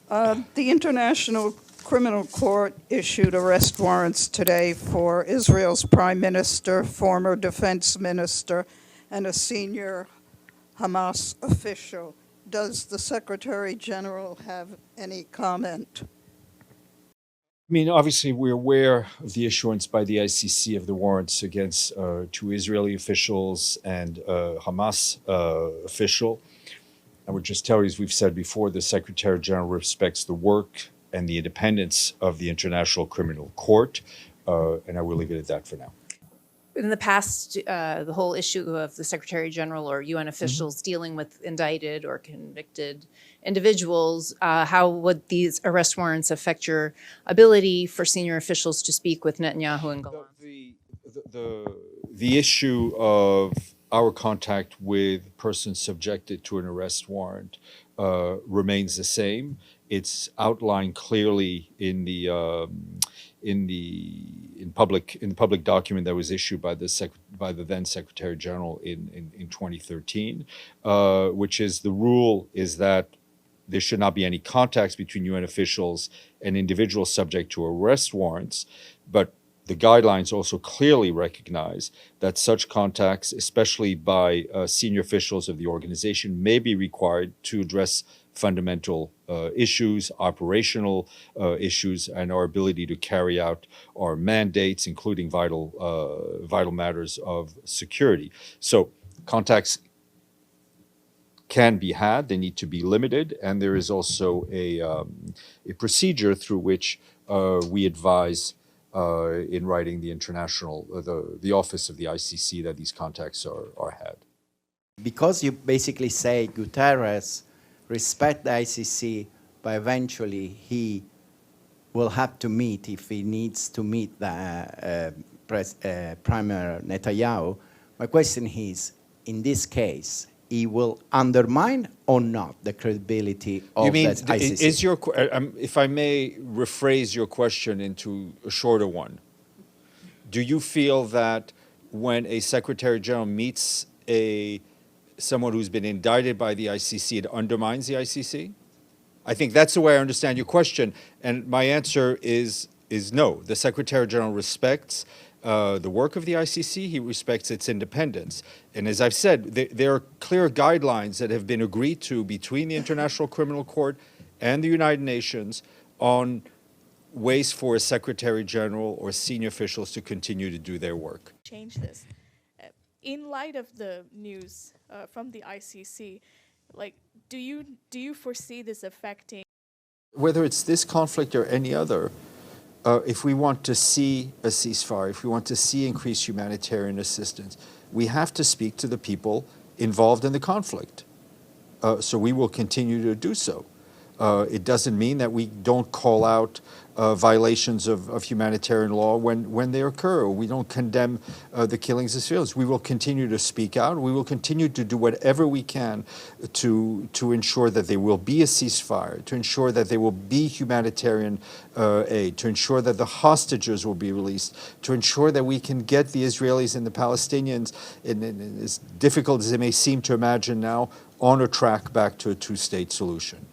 The International Criminal Court issued arrest warrants today for Israel's Prime Minister, former Defense Minister, and a senior Hamas official. Does the Secretary General have any comment? I mean, obviously, we're aware of the issuance by the ICC of the warrants against two Israeli officials and a Hamas official. I would just tell you, as we've said before, the Secretary General respects the work and the independence of the International Criminal Court, and I will leave it at that for now. In the past, the whole issue of the Secretary General or UN officials dealing with indicted or convicted individuals, how would these arrest warrants affect your ability for senior officials to speak with Netanyahu and Gallant? The issue of our contact with persons subjected to an arrest warrant remains the same. It's outlined clearly in the public document that was issued by the then Secretary General in 2013, which is the rule is that there should not be any contacts between UN officials and individuals subject to arrest warrants, but the guidelines also clearly recognize that such contacts, especially by senior officials of the organization, may be required to address fundamental issues, operational issues, and our ability to carry out our mandates, including vital matters of security. So contacts can be had, they need to be limited, and there is also a procedure through which we advise in writing the the office of the ICC that these contacts are had. Because you basically say Guterres respect the ICC, but eventually he will have to meet, if he needs to meet the Prime Minister Netanyahu. My question is, in this case, he will undermine or not the credibility of the ICC? Is your, if I may rephrase your question into a shorter one, do you feel that when a Secretary General meets someone who's been indicted by the ICC, it undermines the ICC? I think that's the way I understand your question, and my answer is no. The Secretary General respects the work of the ICC, he respects its independence. And as I've said, there are clear guidelines that have been agreed to between the International Criminal Court and the United Nations on ways for a Secretary General or senior officials to continue to do their work. Change this. In light of the news from the ICC, like, do you foresee this affecting? Whether it's this conflict or any other, if we want to see a ceasefire, if we want to see increased humanitarian assistance, we have to speak to the people involved in the conflict. So we will continue to do so. It doesn't mean that we don't call out violations of humanitarian law when they occur. We don't condemn the killings of civilians. We will continue to speak out. We will continue to do whatever we can to ensure that there will be a ceasefire, to ensure that there will be humanitarian aid, to ensure that the hostages will be released, to ensure that we can get the Israelis and the Palestinians, as difficult as it may seem to imagine now, on a track back to a two-state solution.